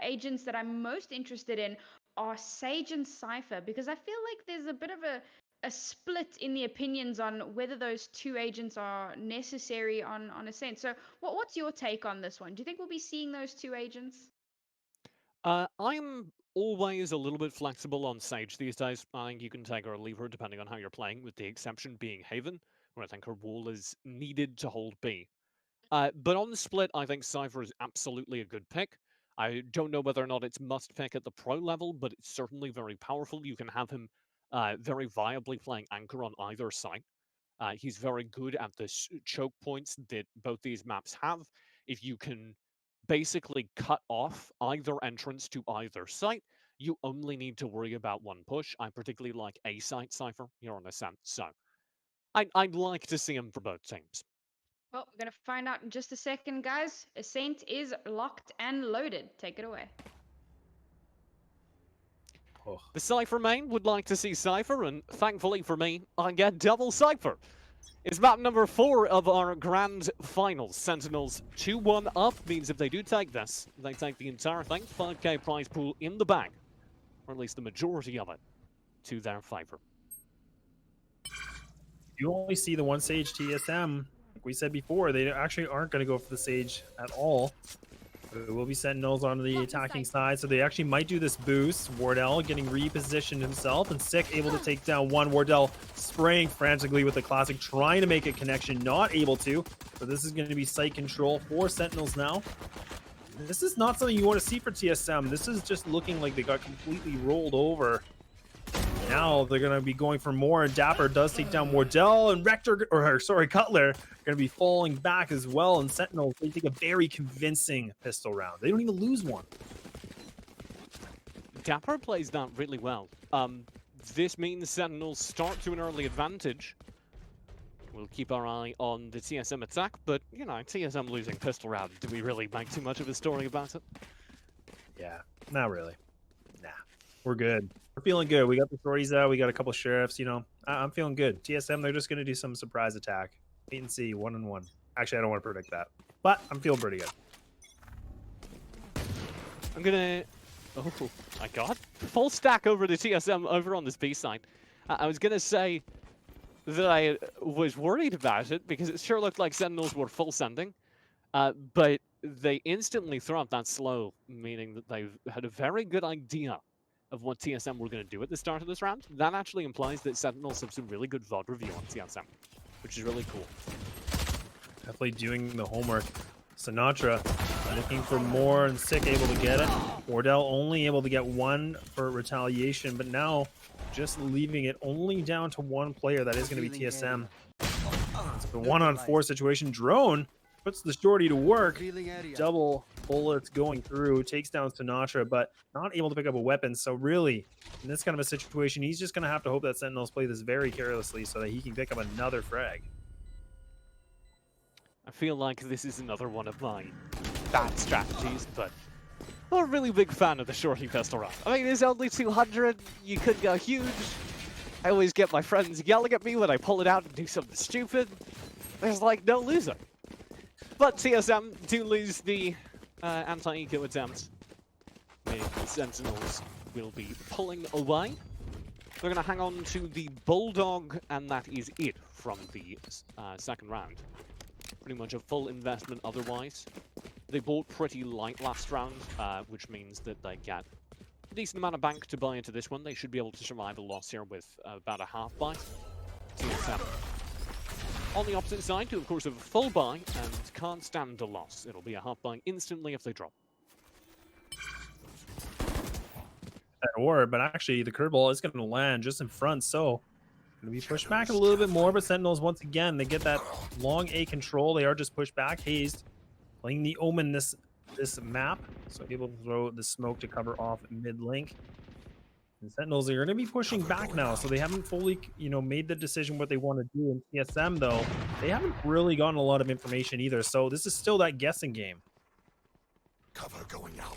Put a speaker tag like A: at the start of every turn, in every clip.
A: agents that I'm most interested in are Sage and Cypher, because I feel like there's a bit of a split in the opinions on whether those two agents are necessary on Ascent. So what's your take on this one? Do you think we'll be seeing those two agents?
B: I'm always a little bit flexible on Sage these days. I think you can take her or leave her depending on how you're playing, with the exception being Haven, where I think her wall is needed to hold B. But on the split, I think Cypher is absolutely a good pick. I don't know whether or not it's must pick at the pro level, but it's certainly very powerful. You can have him very viably playing anchor on either side. He's very good at the choke points that both these maps have. If you can basically cut off either entrance to either site, you only need to worry about one push. I particularly like A site Cypher here on Ascent, so I'd like to see him for both teams.
A: Well, we're going to find out in just a second, guys. Ascent is locked and loaded. Take it away.
C: Oh.
B: The Cypher main would like to see Cypher, and thankfully for me, I get double Cypher. It's map number 4 of our grand finals. Sentinels 2-1 up means if they do take this, they take the entire thing. 5k prize pool in the bag, or at least the majority of it, to their favor.
C: You only see the one Sage TSM. Like we said before, they actually aren't going to go for the Sage at all. It will be Sentinels on the attacking side, so they actually might do this boost. Wardell getting repositioned himself, and Sick able to take down one. Wardell spraying frantically with the classic, trying to make a connection, not able to. So this is going to be site control for Sentinels now. This is not something you want to see for TSM. This is just looking like they got completely rolled over. Now they're going to be going for more, and Dapr does take down Wardell, and Cutler going to be falling back as well, and Sentinels, they take a very convincing pistol round. They don't even lose one.
B: Dapr plays that really well. This means Sentinels start to an early advantage. We'll keep our eye on the TSM attack, but, you know, TSM losing pistol round, do we really make too much of a story about it?
C: Yeah, not really. Nah, we're good. We're feeling good. We got the shorties out. We got a couple sheriffs, you know. I'm feeling good. TSM, they're just going to do some surprise attack. Wait and see, 1-1. Actually, I don't want to predict that, but I'm feeling pretty good.
B: I'm gonna... Oh, my god. Full stack over to TSM over on this B side. I was gonna say that I was worried about it because it sure looked like Sentinels were full sending. But they instantly throw up that slow, meaning that they've had a very good idea of what TSM were going to do at the start of this round. That actually implies that Sentinels have some really good VOD review on TSM, which is really cool.
C: Definitely doing the homework. Sinatraa looking for more, and Sick able to get it. Wardell only able to get one for retaliation, but now just leaving it only down to one player. That is going to be TSM. It's a 1-on-4 situation. Drone puts the shorty to work. Double bullets going through, takes down Sinatraa, but not able to pick up a weapon. So really, in this kind of a situation, he's just going to have to hope that Sentinels play this very carelessly so that he can pick up another frag.
B: I feel like this is another one of my bad strategies, but I'm a really big fan of the shorty pistol round. I mean, it's only 200, you could go huge. I always get my friends yelling at me when I pull it out and do something stupid. There's like no loser. But TSM do lose the anti-eco attempt. The Sentinels will be pulling away. They're going to hang on to the Bulldog, and that is it from the second round. Pretty much a full investment otherwise. They bought pretty light last round, which means that they get a decent amount of bank to buy into this one. They should be able to survive a loss here with about a half buy. TSM. On the opposite side, do of course have a full buy and can't stand a loss. It'll be a half buy instantly if they drop.
C: But actually the curveball is going to land just in front, so going to be pushed back a little bit more, but Sentinels, once again, they get that long A control. They are just pushed back. Hazed playing the Omen this map, so able to throw the smoke to cover off mid-link. And Sentinels are going to be pushing back now, so they haven't fully, made the decision what they want to do. In TSM, though, they haven't really gotten a lot of information either, so this is still that guessing game.
D: Cover going out.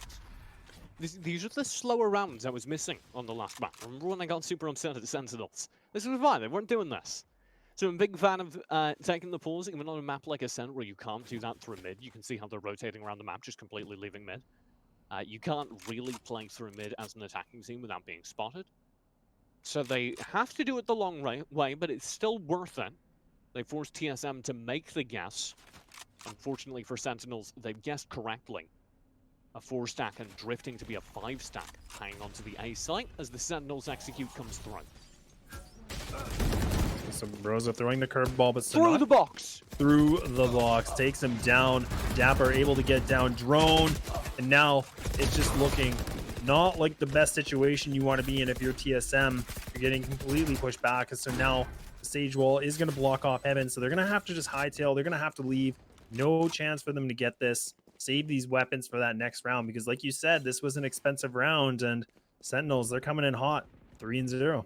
B: These are the slower rounds I was missing on the last map. Remember when I got super upset at the Sentinels? This was fine, they weren't doing this. So I'm a big fan of taking the pause, even on a map like Ascent where you can't do that through mid. You can see how they're rotating around the map, just completely leaving mid. You can't really play through mid as an attacking team without being spotted. So they have to do it the long way, but it's still worth it. They forced TSM to make the guess. Unfortunately for Sentinels, they've guessed correctly. A 4-stack and drifting to be a 5-stack, hanging onto the A site as the Sentinels execute comes through.
C: Subroza throwing the curveball, but
B: through the box!
C: Through the box, takes him down. Dapr able to get down, drone, and now it's just looking not like the best situation you want to be in if you're TSM. You're getting completely pushed back, and so now the Sage Wall is going to block off Heaven, so they're going to have to just hightail. They're going to have to leave. No chance for them to get this. Save these weapons for that next round, because like you said, this was an expensive round, and Sentinels, they're coming in hot, 3-0.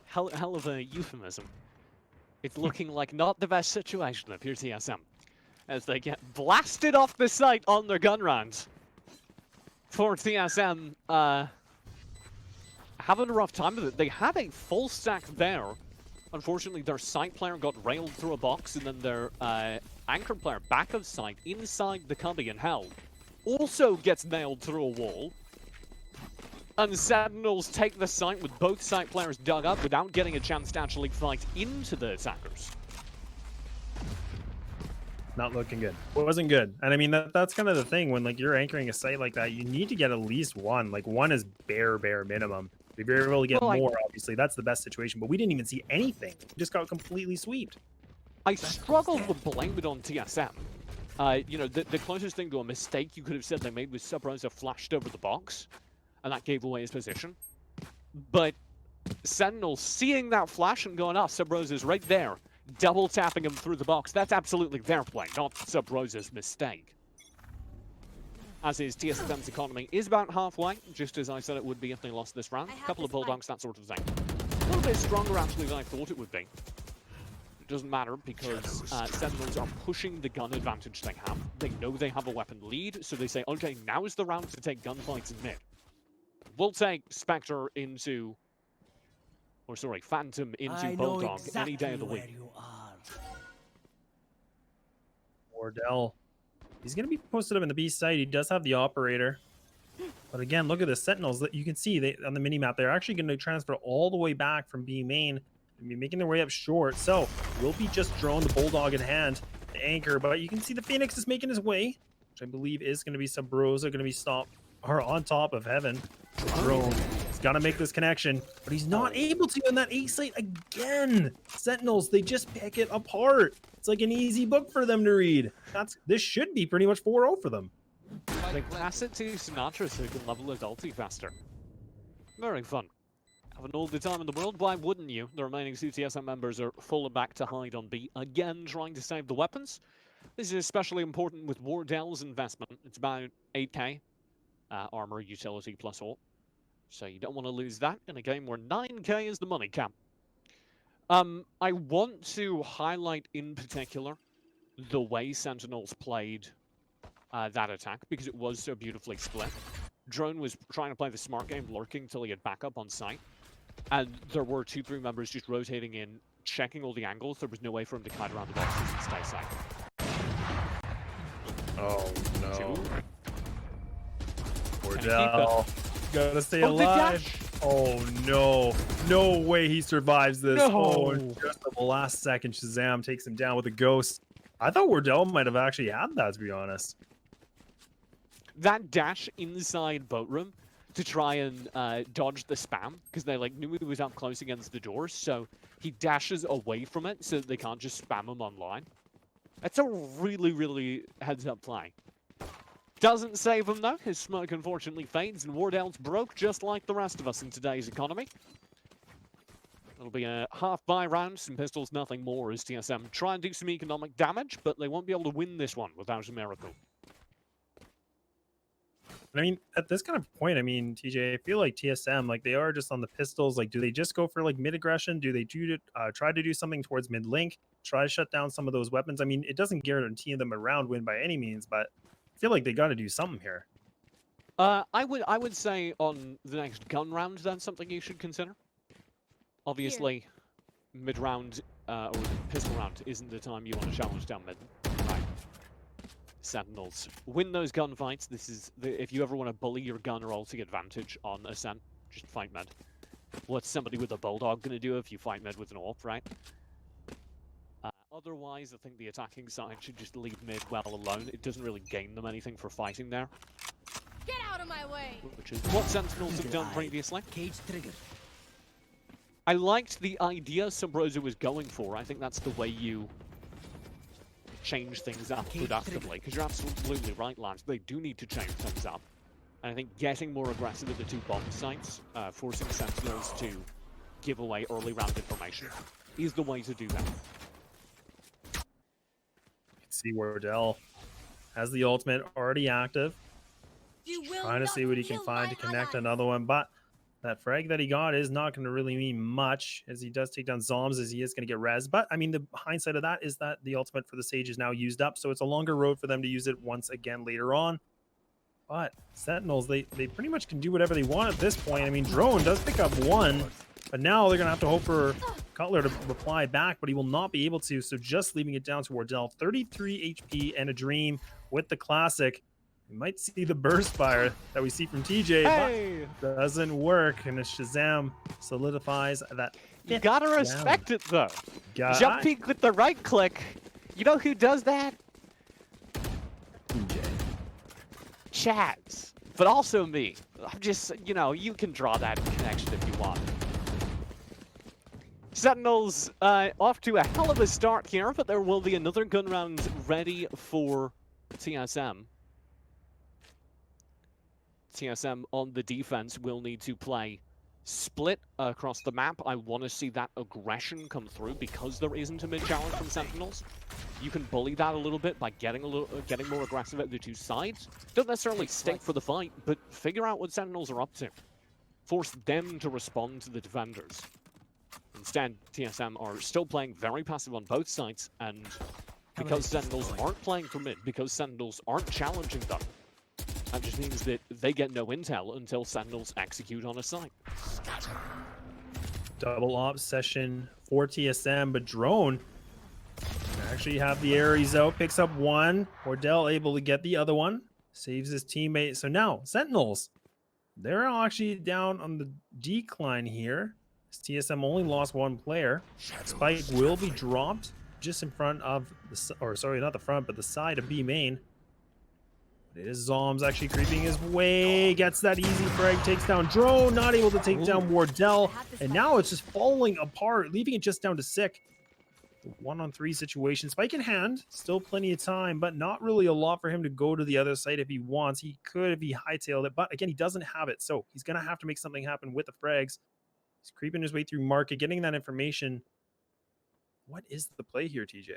B: Hell of a euphemism. It's looking like not the best situation if you're TSM, as they get blasted off the site on their gun rounds. For TSM, having a rough time with it. They had a full stack there. Unfortunately, their site player got railed through a box, and then their anchor player back of site inside the cubby in hell also gets nailed through a wall. And Sentinels take the site with both site players dug up without getting a chance to actually fight into the attackers.
C: Not looking good. It wasn't good. And I mean, that's kind of the thing when like you're anchoring a site like that, you need to get at least one. Like one is bare minimum. If you're able to get more, obviously, that's the best situation. But we didn't even see anything. We just got completely swept.
B: I struggle to blame it on TSM. You know, the closest thing to a mistake you could have said they made was Subroza flashed over the box, and that gave away his position. But Sentinel seeing that flash and going, Subroza's right there, double tapping him through the box. That's absolutely their play, not Subroza's mistake. As is, TSM's economy is about halfway, just as I said it would be if they lost this round. A couple of bulldogs, that sort of thing. A little bit stronger, actually, than I thought it would be. It doesn't matter, because Sentinels are pushing the gun advantage they have. They know they have a weapon lead, so they say, okay, now is the round to take gunfights in mid. We'll take Spectre into... Or sorry, Phantom into Bulldog any day of the week.
C: Wardell. He's going to be posted up in the B site. He does have the operator. But again, look at the Sentinels. That you can see on the mini-map, they're actually going to transfer all the way back from B main and be making their way up short. So, will be just drone the Bulldog in hand, the anchor. But you can see the Phoenix is making his way, which I believe is going to be Subroza, going to be on top of Heaven. Drone. He's got to make this connection, but he's not able to in that A site again. Sentinels, they just pick it apart. It's like an easy book for them to read. This should be pretty much 4-0 for them.
B: They pass it to Sinatraa so he can level his ulti faster. Very fun. Having all the time in the world, why wouldn't you? The remaining CTSM members are falling back to hide on B, again trying to save the weapons. This is especially important with Wardell's investment. It's about 8k. Armor, utility, plus all. So you don't want to lose that in a game where 9k is the money cap. I want to highlight in particular the way Sentinels played that attack, because it was so beautifully split. Drone was trying to play the smart game, lurking till he had backup on site. And there were 2-3 members just rotating in, checking all the angles. There was no way for him to kite around the boxes and stay safe.
C: Oh no. Wardell, gotta stay alive. Oh no, no way he survives this.
B: No.
C: Oh, just at the last second, ShahZaM takes him down with a ghost. I thought Wardell might have actually had that, to be honest.
B: That dash inside boat room to try and dodge the spam, because they knew he was up close against the doors, so he dashes away from it so that they can't just spam him online. That's a really heads-up play. Doesn't save him though. His smoke unfortunately fades, and Wardell's broke just like the rest of us in today's economy. It'll be a half-buy round, some pistols, nothing more, as TSM try and do some economic damage, but they won't be able to win this one without a miracle.
C: I mean, at this kind of point, I mean, TJ, I feel like TSM, they are just on the pistols. Do they just go for mid-aggression? Do they try to do something towards mid-link? Try to shut down some of those weapons? I mean, it doesn't guarantee them a round win by any means, but I feel like they got to do something here.
B: I would say on the next gun round, that's something you should consider. Obviously, mid-round or pistol round isn't the time you want to challenge down mid. Right. Sentinels win those gunfights. This is if you ever want to bully your gun or ulti advantage on Ascent, just fight mid. What's somebody with a bulldog gonna do if you fight mid with an AWP, right? Otherwise, I think the attacking side should just leave mid well alone. It doesn't really gain them anything for fighting there.
E: Get out of my way!
B: Which is what Sentinels have done previously.
F: Cage trigger.
B: I liked the idea Subroza was going for. I think that's the way you change things up productively. Because you're absolutely right, Lance. They do need to change things up. And I think getting more aggressive at the two bomb sites, forcing Sentinels to give away early round information, is the way to do that.
C: See Wardell has the ultimate already active. Trying to see what he can find to connect another one, but that frag that he got is not going to really mean much as he does take down Zombs, as he is going to get res. But I mean, the hindsight of that is that the ultimate for the Sage is now used up, so it's a longer road for them to use it once again later on. But Sentinels, they pretty much can do whatever they want at this point. I mean, Drone does pick up one, but now they're going to have to hope for Cutler to reply back, but he will not be able to, so just leaving it down to Wardell. 33 HP and a dream with the classic. You might see the burst fire that we see from TJ, but doesn't work, and ShahZaM solidifies that.
B: You gotta respect it, though. Jumping with the right click. You know who does that?
C: TJ.
B: Chaz. But also me. I'm just, you know, you can draw that connection if you want. Sentinels off to a hell of a start here, but there will be another gun round ready for TSM. TSM on the defense will need to play split across the map. I want to see that aggression come through because there isn't a mid challenge from Sentinels. You can bully that a little bit by getting more aggressive at the two sides. Don't necessarily stick for the fight, but figure out what Sentinels are up to. Force them to respond to the defenders. Instead, TSM are still playing very passive on both sides, and because Sentinels aren't playing for mid, because Sentinels aren't challenging them, that just means that they get no intel until Sentinels execute on a site.
C: Double op session for TSM, but Drone actually have the Ares out, picks up one. Wardell able to get the other one, saves his teammate. So now, Sentinels, they're actually down on the decline here. TSM only lost one player. Spike will be dropped just in front of the, or sorry, not the front, but the side of B main. It is Zombs actually creeping his way, gets that easy frag, takes down Drone, not able to take down Wardell, and now it's just falling apart, leaving it just down to Sick. 1-on-3 situation, Spike in hand, still plenty of time, but not really a lot for him to go to the other side if he wants. He could if he hightailed it, but again, he doesn't have it, so he's gonna have to make something happen with the frags. He's creeping his way through market, getting that information. What is the play here, TJ?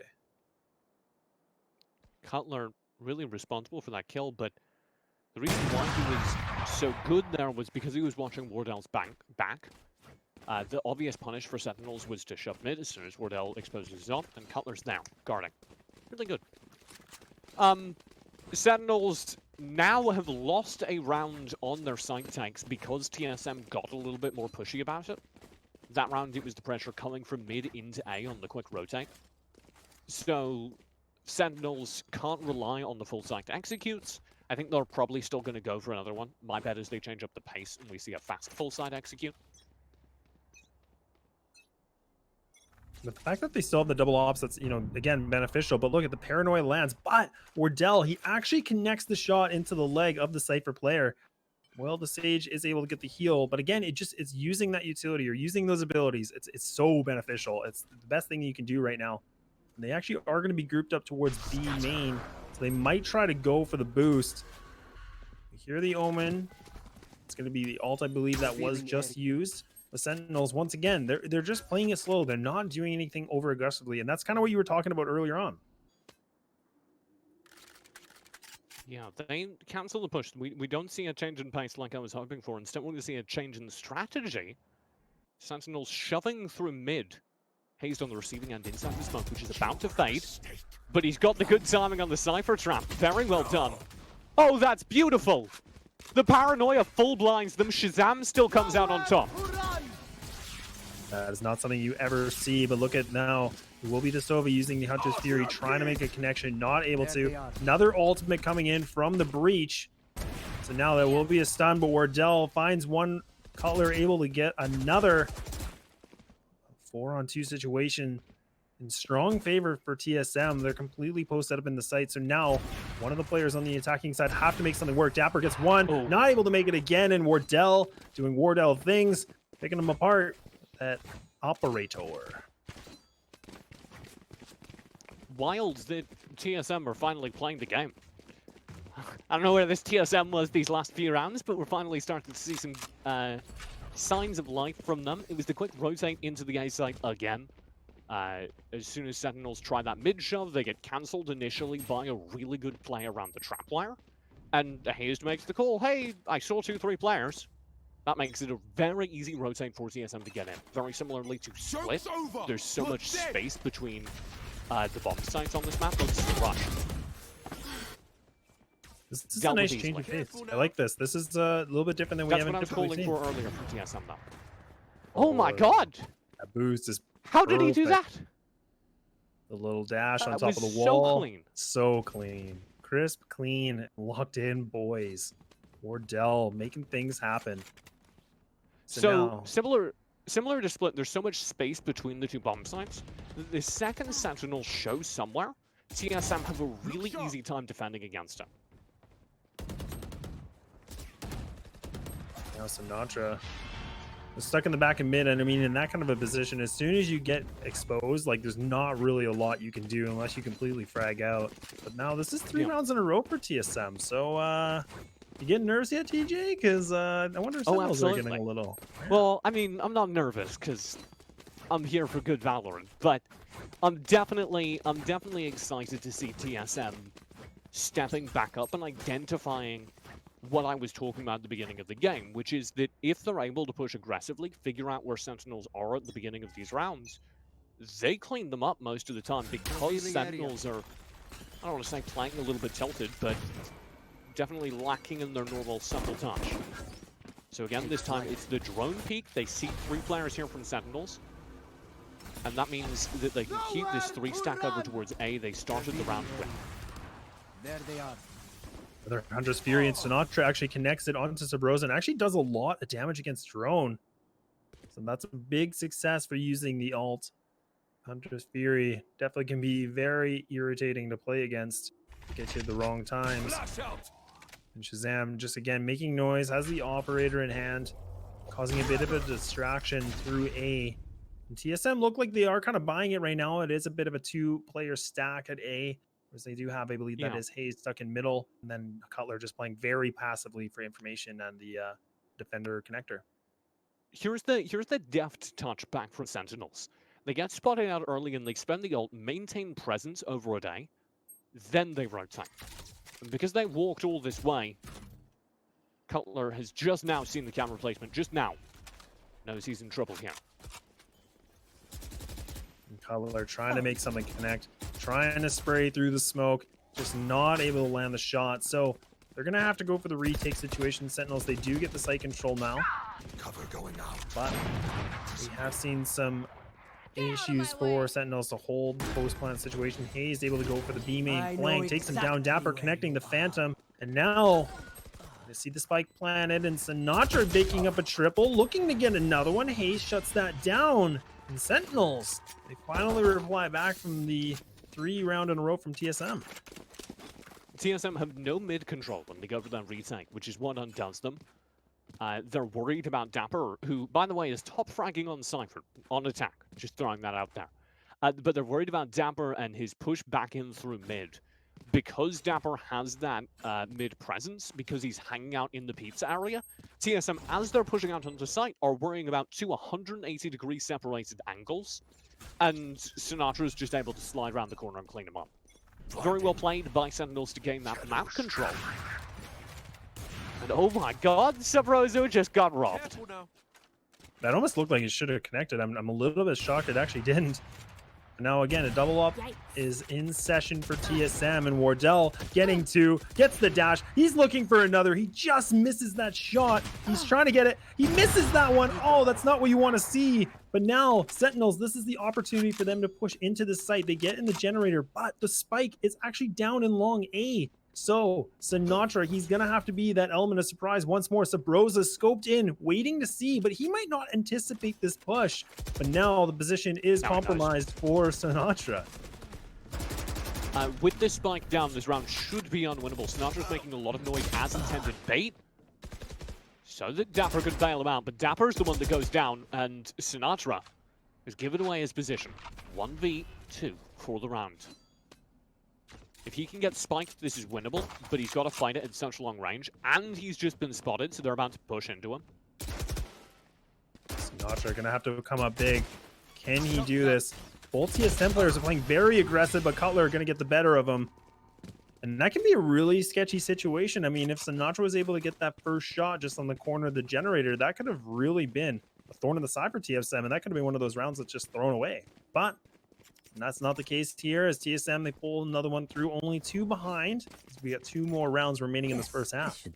B: Cutler really responsible for that kill, but the reason why he was so good there was because he was watching Wardell's back. The obvious punish for Sentinels was to shove mid as soon as Wardell exposes his up, and Cutler's there, guarding. Really good. Sentinels now have lost a round on their side tanks because TSM got a little bit more pushy about it. That round, it was the pressure coming from mid into A on the quick rotate. So Sentinels can't rely on the full site executes. I think they're probably still going to go for another one. My bet is they change up the pace and we see a fast full site execute.
C: The fact that they still have the double ops, that's, you know, again, beneficial. But look at the paranoia lands. But Wardell, he actually connects the shot into the leg of the Cypher player. Well, the Sage is able to get the heal. But again, it's using that utility or using those abilities. It's so beneficial. It's the best thing you can do right now. And they actually are going to be grouped up towards B main. So they might try to go for the boost. We hear the Omen. It's going to be the ult, I believe, that was just used. The Sentinels, once again, they're just playing it slow. They're not doing anything over aggressively, and that's kind of what you were talking about earlier on.
B: Yeah, they cancel the push. We don't see a change in pace like I was hoping for. Instead, we're going to see a change in strategy. Sentinels shoving through mid. Hazed on the receiving end inside the smoke, which is about to fade. But he's got the good timing on the Cypher trap. Very well done. Oh, that's beautiful! The paranoia full blinds them. ShahZaM still comes out on top.
C: That is not something you ever see, but look at now. It will be Dasova using the Hunter's Fury, trying to make a connection, not able to. Another ultimate coming in from the breach. So now there will be a stun, but Wardell finds one. Cutler able to get another 4-on-2 situation in strong favor for TSM. They're completely posted up in the site. So now one of the players on the attacking side have to make something work. Dapr gets one, not able to make it again, and Wardell doing Wardell things, picking them apart. That operator.
B: Wild that TSM are finally playing the game. I don't know where this TSM was these last few rounds, but we're finally starting to see some signs of life from them. It was the quick rotate into the A site again. As soon as Sentinels try that mid-shove, they get cancelled initially by a really good play around the trap wire. And Hazed makes the call, hey, I saw 2-3 players. That makes it a very easy rotate for TSM to get in. Very similarly to Split, there's so much space between the bomb sites on this map. Let's rush.
C: This is a nice change of pace. I like this. This is a little bit different than we haven't typically seen.
B: That's what I was calling for earlier from TSM though. Oh my god!
C: That boost is
B: How did he do that?
C: The little dash on
B: That
C: top of the
B: was
C: wall.
B: so clean.
C: So clean. Crisp, clean, locked in, boys. Wardell making things happen.
B: So similar to Split, there's so much space between the two bomb sites. The second Sentinel shows somewhere, TSM have a really easy time defending against it.
C: Now Sinatraa is stuck in the back and mid, and I mean, in that kind of a position, as soon as you get exposed, like, there's not really a lot you can do unless you completely frag out. But now this is 3 rounds in a row for TSM, so you getting nervous yet, TJ? Because I wonder if Sentinels are getting a little.
B: Well, I mean, I'm not nervous because I'm here for good Valorant, but I'm definitely excited to see TSM stepping back up and identifying what I was talking about at the beginning of the game, which is that if they're able to push aggressively, figure out where Sentinels are at the beginning of these rounds, they clean them up most of the time because Sentinels are, I don't want to say playing a little bit tilted, but definitely lacking in their normal supple touch. So again, this time it's the drone peak. They see 3 players here from Sentinels, and that means that they can keep this 3-stack over towards A. They started the round with.
E: There they are.
C: Another Hunter's Fury, and Sinatraa actually connects it onto Subroza and actually does a lot of damage against drone. So that's a big success for using the ult. Hunter's Fury definitely can be very irritating to play against. Get you at the wrong times. And ShahZaM just again making noise, has the operator in hand, causing a bit of a distraction through A. And TSM look like they are kind of buying it right now. It is a bit of a 2-player stack at A. They do have, I believe, that is Hazed stuck in middle, and then Cutler just playing very passively for information and the defender connector.
B: Here's the deft touch back from Sentinels. They get spotted out early and they spend the ult, maintain presence over a day, then they rotate. And because they walked all this way, Cutler has just now seen the camera placement, just now knows he's in trouble here.
C: And Cutler trying to make something connect. Trying to spray through the smoke, just not able to land the shot. So they're going to have to go for the retake situation. Sentinels, they do get the site control now.
D: Cover going out.
C: But we have seen some issues for Sentinels to hold post-plant situation. Hazed able to go for the B main flank, takes him down. Dapr connecting the Phantom. And now to see the spike planted, and Sinatraa baking up a triple, looking to get another one. Hazed shuts that down. And Sentinels, they finally reply back from the 3 round in a row from TSM.
B: TSM have no mid control when they go for that retake, which is what undoes them. They're worried about Dapr, who, by the way, is top fragging on Cypher, on attack. Just throwing that out there. But they're worried about Dapr and his push back in through mid. Because Dapr has that mid presence, because he's hanging out in the pizza area, TSM, as they're pushing out onto site, are worrying about 2 180-degree separated angles. And Sinatra's just able to slide around the corner and clean him up. Very well played by Sentinels to gain that map control. And oh my god, Subroza just got robbed.
C: That almost looked like it should have connected. I'm a little bit shocked it actually didn't. Now again, a double up is in session for TSM, and Wardell gets the dash. He's looking for another. He just misses that shot. He's trying to get it. He misses that one. Oh, that's not what you want to see. But now Sentinels, this is the opportunity for them to push into the site. They get in the generator, but the spike is actually down in long A. So Sinatraa, he's gonna have to be that element of surprise once more. Subroza scoped in, waiting to see, but he might not anticipate this push. But now the position is compromised for Sinatraa.
B: With this spike down, this round should be unwinnable. Sinatra's making a lot of noise as intended bait, so that Dapr could bail him out. But Dapr's the one that goes down, and Sinatraa has given away his position. 1v2 for the round. If he can get spiked, this is winnable, but he's got to fight it at such long range, and he's just been spotted, so they're about to push into him.
C: Sinatraa gonna have to come up big. Can he do this? Both TSM players are playing very aggressive, but Cutler are gonna get the better of him. And that can be a really sketchy situation. I mean, if Sinatraa was able to get that first shot just on the corner of the generator, that could have really been a thorn in the side for TSM, and that could have been one of those rounds that's just thrown away. But that's not the case here, as TSM, they pull another one through, only 2 behind. We got 2 more rounds remaining in this first half.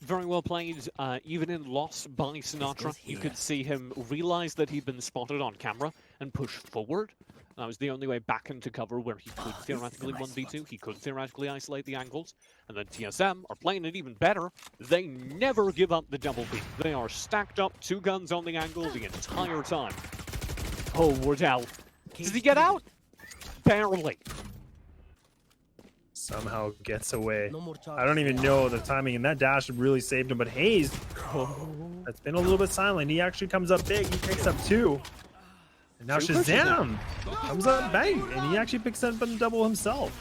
B: Very well played. Even in loss by Sinatraa, you could see him realize that he'd been spotted on camera and push forward. That was the only way back into cover where he could theoretically 1v2. He could theoretically isolate the angles. And then TSM are playing it even better. They never give up the double peek. They are stacked up, 2 guns on the angle the entire time. Oh, Wardell. Does he get out? Barely.
C: Somehow gets away. I don't even know the timing, and that dash really saved him. But Hazed, that's been a little bit silent. He actually comes up big. He picks up 2. And now ShahZaM comes up bang, and he actually picks up a double himself.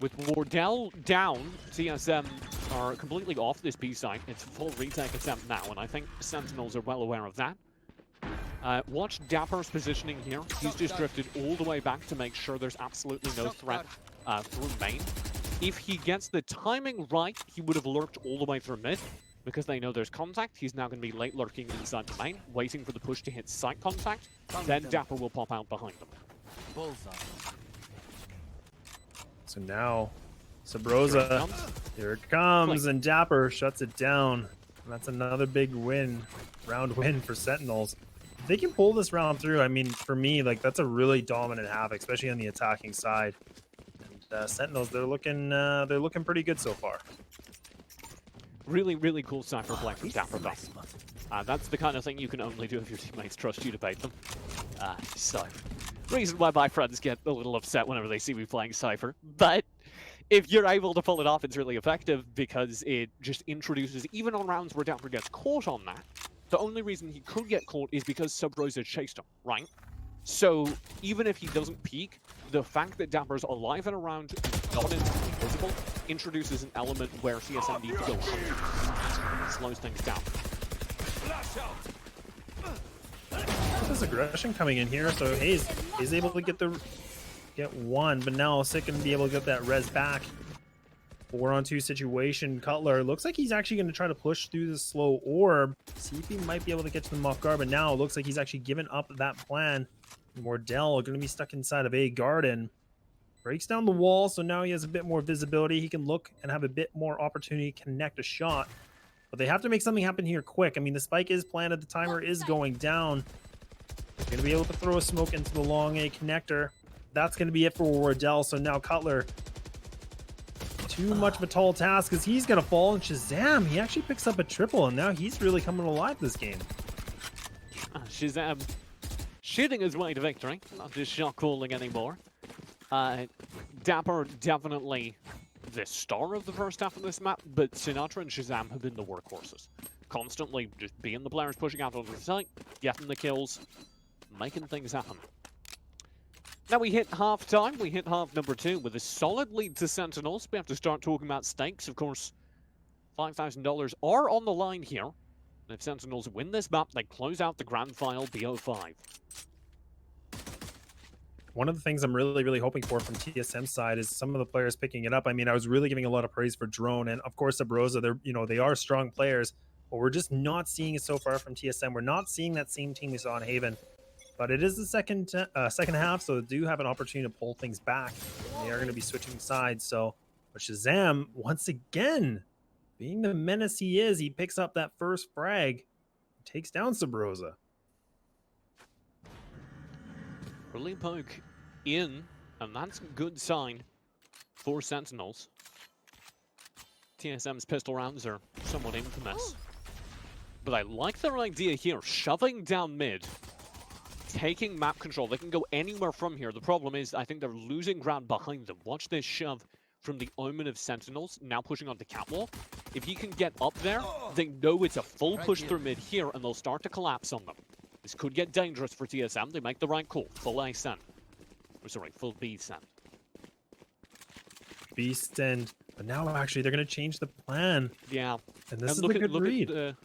B: With Wardell down, TSM are completely off this B site. It's a full retake attempt now, and I think Sentinels are well aware of that. Watch Dapr's positioning here. He's just drifted all the way back to make sure there's absolutely no threat through main. If he gets the timing right, he would have lurked all the way through mid. Because they know there's contact, he's now going to be late lurking inside the main, waiting for the push to hit site contact. Then Dapr will pop out behind them.
C: So now, Subroza, here it comes, and Dapr shuts it down. And that's another big win, round win for Sentinels. If they can pull this round through, I mean, for me, like, that's a really dominant half, especially on the attacking side. And Sentinels, they're looking pretty good so far.
B: Really, really cool Cypher play from Dapr though. That's the kind of thing you can only do if your teammates trust you to bait them. So, reason why my friends get a little upset whenever they see me playing Cypher. But if you're able to pull it off, it's really effective because it just introduces, even on rounds where Dapr gets caught on that, the only reason he could get caught is because Subroza chased him, right? So, even if he doesn't peek, the fact that Dapr's alive and around, not instantly visible, introduces an element where TSM need to go hunting. Slows things down.
C: There's aggression coming in here, so Hazed is able to get 1, but now Sick can be able to get that res back. 4-on-2 situation. Cutler looks like he's actually going to try to push through the slow orb, see if he might be able to get to them off guard, but now it looks like he's actually given up that plan. Wardell going to be stuck inside of a garden. Breaks down the wall, so now he has a bit more visibility. He can look and have a bit more opportunity to connect a shot. But they have to make something happen here quick. I mean, the spike is planted. The timer is going down. They're going to be able to throw a smoke into the long A connector. That's going to be it for Wardell. So now Cutler, too much of a tall task because he's going to fall. And ShahZaM, he actually picks up a triple, and now he's really coming alive this game.
B: ShahZaM shooting his way to victory. Not just shot calling anymore. Dapr definitely the star of the first half of this map, but Sinatraa and ShahZaM have been the workhorses. Constantly just being the players pushing out onto the site, getting the kills, making things happen. Now we hit half time, we hit half number 2 with a solid lead to Sentinels. We have to start talking about stakes. Of course, $5,000 are on the line here. And if Sentinels win this map, they close out the grand final BO5.
C: One of the things I'm really hoping for from TSM side is some of the players picking it up. I mean, I was really giving a lot of praise for Drone and of course Subroza. They are strong players, But we're just not seeing it so far from TSM. We're not seeing that same team we saw in Haven. But it is the second half, so they do have an opportunity to pull things back. And they are going to be switching sides. So, but ShahZaM, once again, being the menace he is, he picks up that first frag, takes down Subroza.
B: Early poke in, and that's a good sign for Sentinels. TSM's pistol rounds are somewhat infamous. But I like their idea here, shoving down mid, taking map control. They can go anywhere from here. The problem is, I think they're losing ground behind them. Watch this shove from the Omen of Sentinels, now pushing onto Catwall. If he can get up there, they know it's a full push through mid here, and they'll start to collapse on them. This could get dangerous for TSM. They make the right call. Full A send. Oh, sorry, full B send.
C: B send. But now, actually, they're going to change the plan.
B: Yeah.
C: And this is a good read.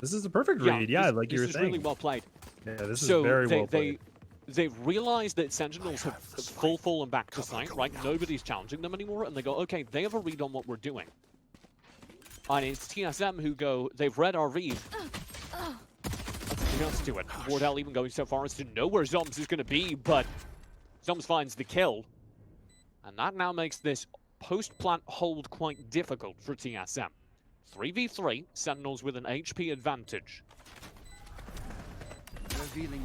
C: This is a perfect read, yeah, like you were saying.
B: This is really well played.
C: Yeah, this is very well played.
B: They've realized that Sentinels have fallen back to site, right? Nobody's challenging them anymore, and they go, okay, they have a read on what we're doing. And it's TSM who go, they've read our read. Let's do it. Wardell even going so far as to know where Zombs is going to be, but Zombs finds the kill. And that now makes this post-plant hold quite difficult for TSM. 3v3, Sentinels with an HP advantage.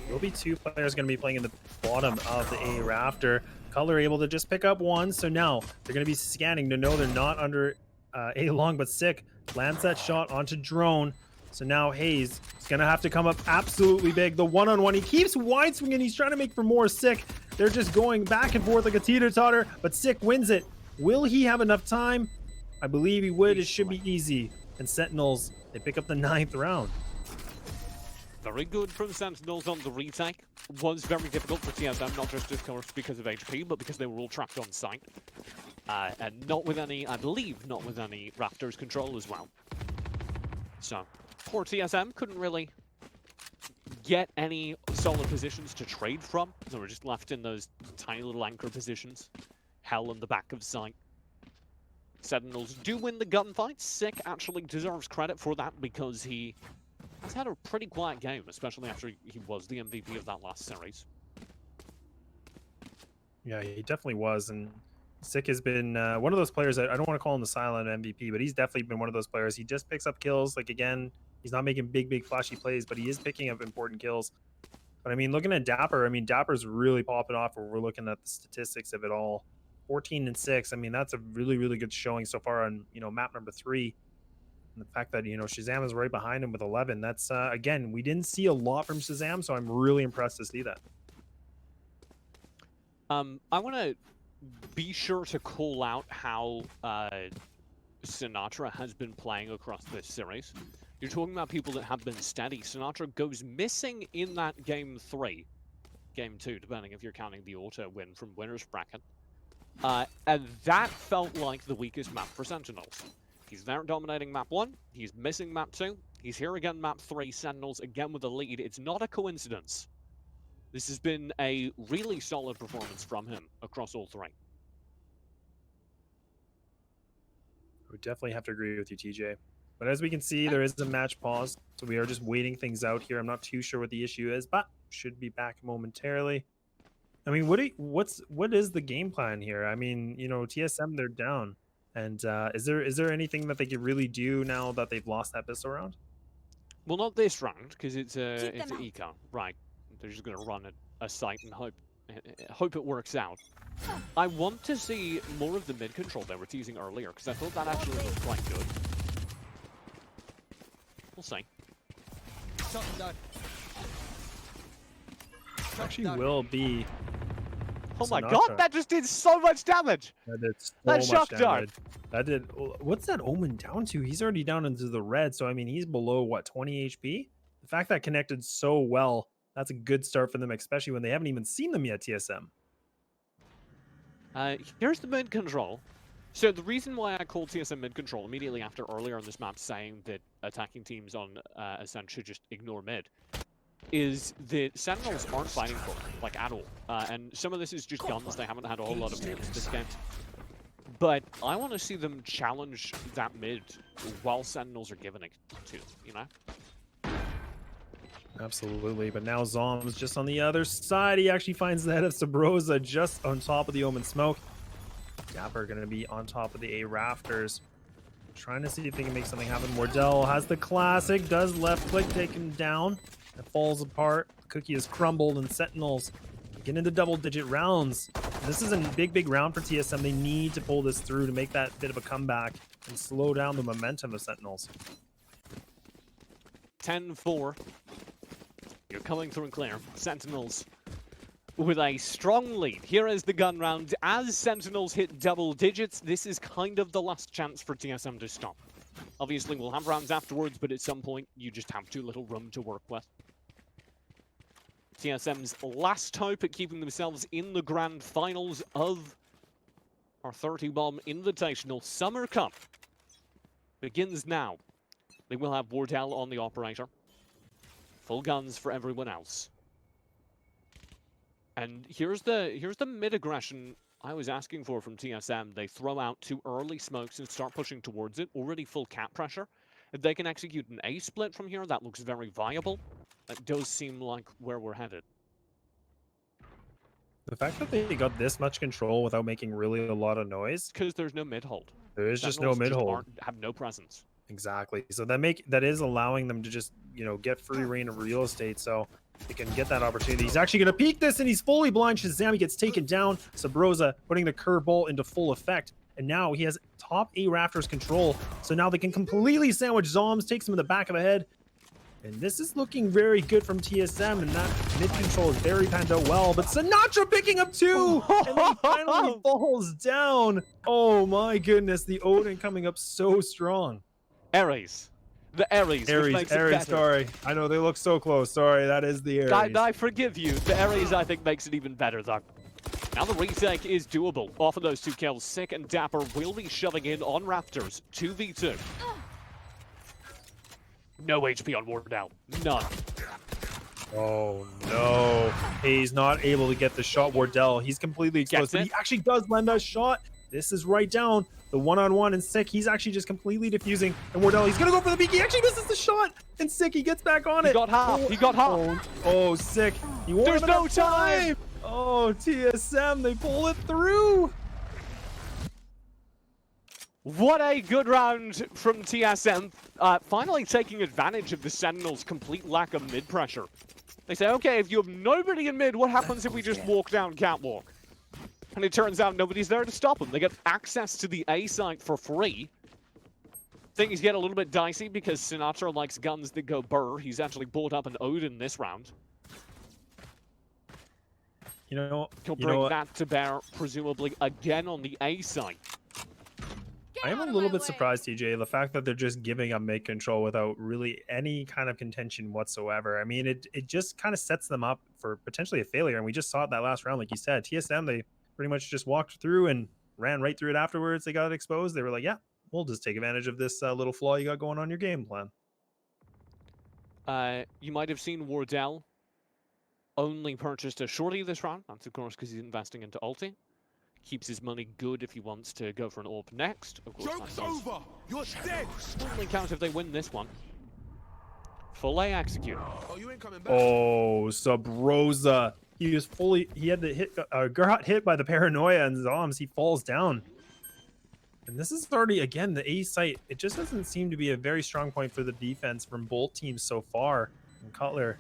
C: There'll be two players going to be playing in the bottom of the A rafter. Color able to just pick up one, so now they're going to be scanning to know they're not under A long, but Sick lands that shot onto Drone. So now Hazed is going to have to come up absolutely big. The one-on-one, he keeps wide swinging. He's trying to make for more. Sick. They're just going back and forth like a teeter-totter, but Sick wins it. Will he have enough time? I believe he would. It should be easy. And Sentinels, they pick up the 9th round.
B: Very good from Sentinels on the retake. Was very difficult for TSM, not just of course because of HP, but because they were all trapped on site. And not with any, I believe, not with any Raptors control as well. So, poor TSM couldn't really get any solid positions to trade from. They were just left in those tiny little anchor positions. Hell in the back of sight. Sentinels do win the gunfight. Sick actually deserves credit for that because he has had a pretty quiet game, especially after he was the MVP of that last series.
C: Yeah, he definitely was, and Sick has been one of those players that I don't want to call him the silent MVP, but he's definitely been one of those players. He just picks up kills. Like, again, he's not making big flashy plays, but he is picking up important kills. But I mean, looking at Dapr, I mean, Dapper's really popping off where we're looking at the statistics of it all. 14 and 6. I mean, that's a really good showing so far on, you know, map number 3. And the fact that, you know, ShahZaM is right behind him with 11. That's again, we didn't see a lot from ShahZaM, so I'm really impressed to see that.
B: I want to be sure to call out how Sinatraa has been playing across this series. You're talking about people that have been steady. Sinatraa goes missing in that game 3. Game 2, depending if you're counting the auto win from winner's bracket. And that felt like the weakest map for Sentinels. He's there dominating map 1, he's missing map 2, he's here again map 3, Sentinels again with the lead. It's not a coincidence. This has been a really solid performance from him across all 3. I
C: would definitely have to agree with you, TJ. But as we can see, there is a match pause, so we are just waiting things out here. I'm not too sure what the issue is, but should be back momentarily. I mean, what is the game plan here? I mean, you know, TSM, they're down. And is there anything that they could really do now that they've lost that pistol round?
B: Well, not this round, because it's an eco, right? They're just going to run a site and hope it works out. I want to see more of the mid control they were teasing earlier, because I thought that actually looked quite good. We'll see.
C: Actually will be.
B: Oh my god, that just did so much damage!
C: That did so
B: that
C: much
B: shock
C: damage.
B: dart!
C: That did. What's that Omen down to? He's already down into the red, so I mean, he's below, what, 20 HP? The fact that connected so well, that's a good start for them, especially when they haven't even seen them yet, TSM.
B: Here's the mid control. So the reason why I called TSM mid control immediately after earlier on this map saying that attacking teams on Ascent should just ignore mid is that Sentinels aren't fighting for it, like, at all. And some of this is just guns. They haven't had a whole lot of kills this game. but I want to see them challenge that mid while Sentinels are giving it to them, you know?
C: Absolutely, but now Zombs just on the other side. He actually finds the head of Subroza just on top of the Omen smoke. Dapr going to be on top of the A rafters. Trying to see if they can make something happen. Wardell has the classic, does left click, take him down. It falls apart. The cookie is crumbled, and Sentinels get into double-digit rounds. This is a big round for TSM. They need to pull this through to make that bit of a comeback and slow down the momentum of Sentinels.
B: 10-4. You're coming through and clear. Sentinels with a strong lead. Here is the gun round. As Sentinels hit double digits, this is kind of the last chance for TSM to stop. Obviously, we'll have rounds afterwards, but at some point, you just have too little room to work with. TSM's last hope at keeping themselves in the grand finals of our 30-bomb Invitational Summer Cup begins now. They will have Wardell on the operator. Full guns for everyone else. And here's the mid-aggression I was asking for from TSM. They throw out 2 early smokes and start pushing towards it. Already full cap pressure. If they can execute an A split from here, that looks very viable. That does seem like where we're headed.
C: The fact that they got this much control without making really a lot of noise.
B: Because there's no mid-hold.
C: There is just no mid-hold.
B: Have no presence.
C: Exactly. So that is allowing them to just, you know, get free reign of real estate. So they can get that opportunity. He's actually going to peek this, and he's fully blind. ShahZaM gets taken down. Subroza putting the curveball into full effect. And now he has top A rafters control. So now they can completely sandwich Zombs, takes him in the back of the head. And this is looking very good from TSM, and that mid control is very panned out well. But Sinatraa picking up 2, and then finally falls down. Oh my goodness, the Odin coming up so strong.
B: Ares. The Ares.
C: Ares, sorry. I know they look so close. Sorry, that is the Ares.
B: I forgive you. The Ares, I think, makes it even better, though. Now the retake is doable. Off of those 2 kills, Sick and Dapr will be shoving in on Raptors. 2v2. No HP on Wardell. None.
C: Oh, no. He's not able to get the shot. Wardell, he's completely exposed. But he actually does lend a shot. This is right down. The one-on-one, and Sick, he's actually just completely diffusing. And Wardell, he's going to go for the beak. He actually misses the shot. And Sick, he gets back on it.
B: He got half. He got half.
C: Oh, Sick.
B: There's no time.
C: Oh, TSM, they pull it through.
B: What a good round from TSM. Finally taking advantage of the Sentinels' complete lack of mid pressure. They say, okay, if you have nobody in mid, what happens if we just walk down catwalk? And it turns out nobody's there to stop them. They get access to the A site for free. Things get a little bit dicey because Sinatraa likes guns that go burr. He's actually bought up an Odin this round. He'll bring that to bear, presumably, again on the A site.
C: I am a little bit surprised, TJ, the fact that they're just giving up mid control without really any kind of contention whatsoever. I mean, it just kind of sets them up for potentially a failure, and we just saw it that last round, like you said. TSM, they pretty much just walked through and ran right through it afterwards. They got exposed. They were like, yeah, we'll just take advantage of this little flaw you got going on your game plan.
B: You might have seen Wardell only purchased a shorty this round. That's, of course, because he's investing into ulti. Keeps his money good if he wants to go for an AWP next. Of course,
D: Joke's over! You're dead!
B: Only count if they win this one. Full A execute.
D: Oh, you ain't coming back.
C: Oh, Subroza. He was he had the hit, got hit by the paranoia and Zombs. He falls down. And this is already, again, the A site. It just doesn't seem to be a very strong point for the defense from both teams so far. And Cutler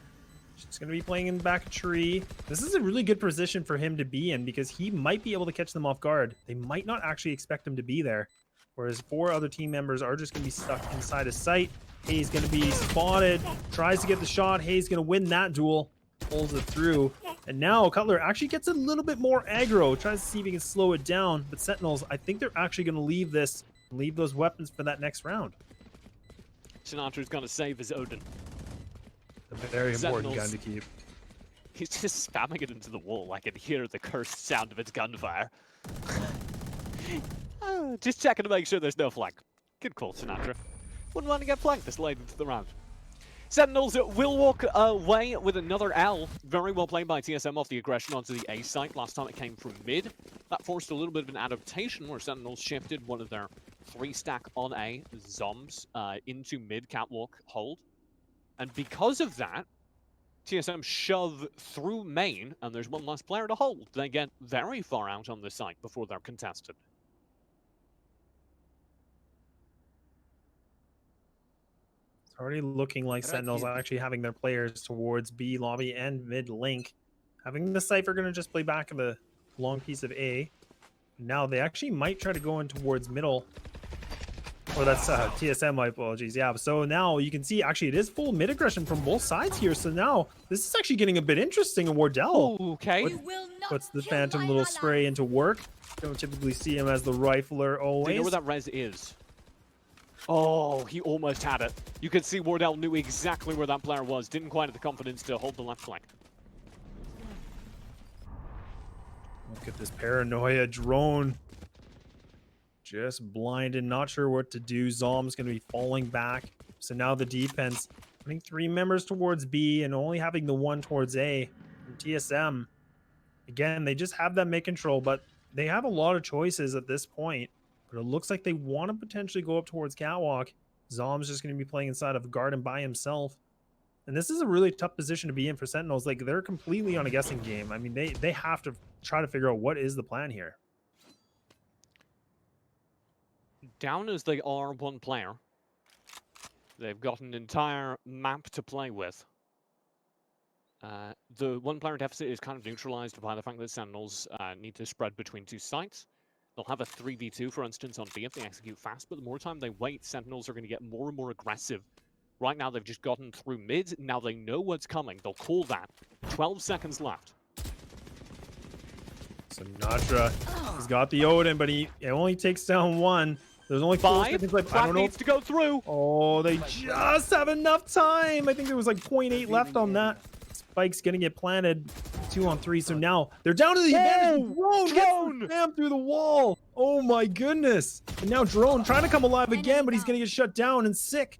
C: just going to be playing in the back of tree. This is a really good position for him to be in because he might be able to catch them off guard. They might not actually expect him to be there. Whereas 4 other team members are just going to be stuck inside his sight. Hayes going to be spotted, tries to get the shot. Hayes going to win that duel, pulls it through. And now Cutler actually gets a little bit more aggro, tries to see if he can slow it down. But Sentinels, I think they're actually going to leave this, leave those weapons for that next round.
B: Sinatra's going to save his Odin.
C: A very important gun to keep.
B: He's just spamming it into the wall. I can hear the cursed sound of its gunfire. Just checking to make sure there's no flank. Good call, Sinatraa. Wouldn't want to get flanked this late into the round. Sentinels will walk away with another L. Very well played by TSM off the aggression onto the A site. Last time it came from mid. That forced a little bit of an adaptation where Sentinels shifted one of their 3-stack on A, Zombs, into mid catwalk hold. And because of that, TSM shove through main, and there's one less player to hold. They get very far out on the site before they're contested.
C: Already looking like Sentinels are actually having their players towards B lobby and mid link. Having the Cypher going to just play back of a long piece of A. Now they actually might try to go in towards middle. Or that's TSM, my apologies. Yeah, so now you can see actually it is full mid aggression from both sides here. So now this is actually getting a bit interesting. And Wardell puts the Phantom little spray into work. Don't typically see him as the rifler always.
B: Do you know where that res is? Oh, he almost had it. You could see Wardell knew exactly where that player was. Didn't quite have the confidence to hold the left flank.
C: Look at this paranoia drone. Just blinded, not sure what to do. Zom's going to be falling back. So now the defense putting 3 members towards B and only having the 1 towards A. From TSM. Again, they just have that mid control, but they have a lot of choices at this point. But it looks like they want to potentially go up towards catwalk. Zom's just going to be playing inside of garden by himself. And this is a really tough position to be in for Sentinels. Like, they're completely on a guessing game. I mean, they have to try to figure out what is the plan here.
B: Down as they are 1 player, they've got an entire map to play with. The 1 player deficit is kind of neutralized by the fact that Sentinels need to spread between 2 sites. They'll have a 3v2, for instance, on B if they execute fast, but the more time they wait, Sentinels are going to get more and more aggressive. Right now, they've just gotten through mid. Now they know what's coming. They'll call that. 12 seconds left.
C: Sinatraa has got the Odin, but it only takes down 1. There's only 4 seconds left. I don't know.
B: Needs to go through.
C: Oh, they just have enough time. I think there was like 0.8 left on that. Spike's going to get planted. 2 on 3. So now they're down to the advantage. Drone gets through the wall. Oh my goodness. And now Drone trying to come alive again, but he's going to get shut down and sick.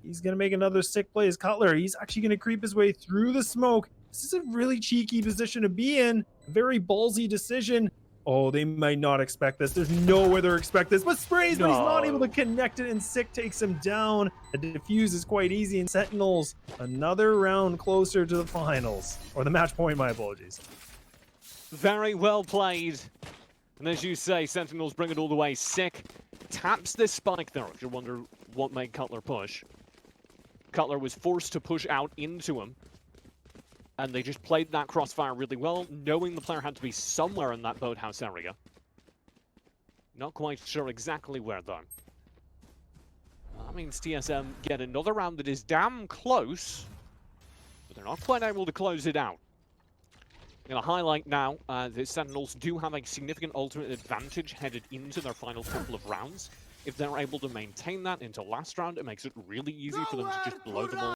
C: He's going to make another sick play as Cutler. He's actually going to creep his way through the smoke. This is a really cheeky position to be in. A very ballsy decision. Oh, they might not expect this. There's no way they're expect this. But sprays, but he's not able to connect it, and Sick takes him down. The defuse is quite easy, and Sentinels another round closer to the finals. Or the match point, my apologies.
B: Very well played. And as you say, Sentinels bring it all the way. Sick taps this spike there, if you wonder what made Cutler push. Cutler was forced to push out into him. And they just played that crossfire really well, knowing the player had to be somewhere in that boathouse area. Not quite sure exactly where, though. That means TSM get another round that is damn close, but they're not quite able to close it out. I'm going to highlight now that Sentinels do have a significant ultimate advantage headed into their final couple of rounds. If they're able to maintain that into last round, it makes it really easy for them to just blow them all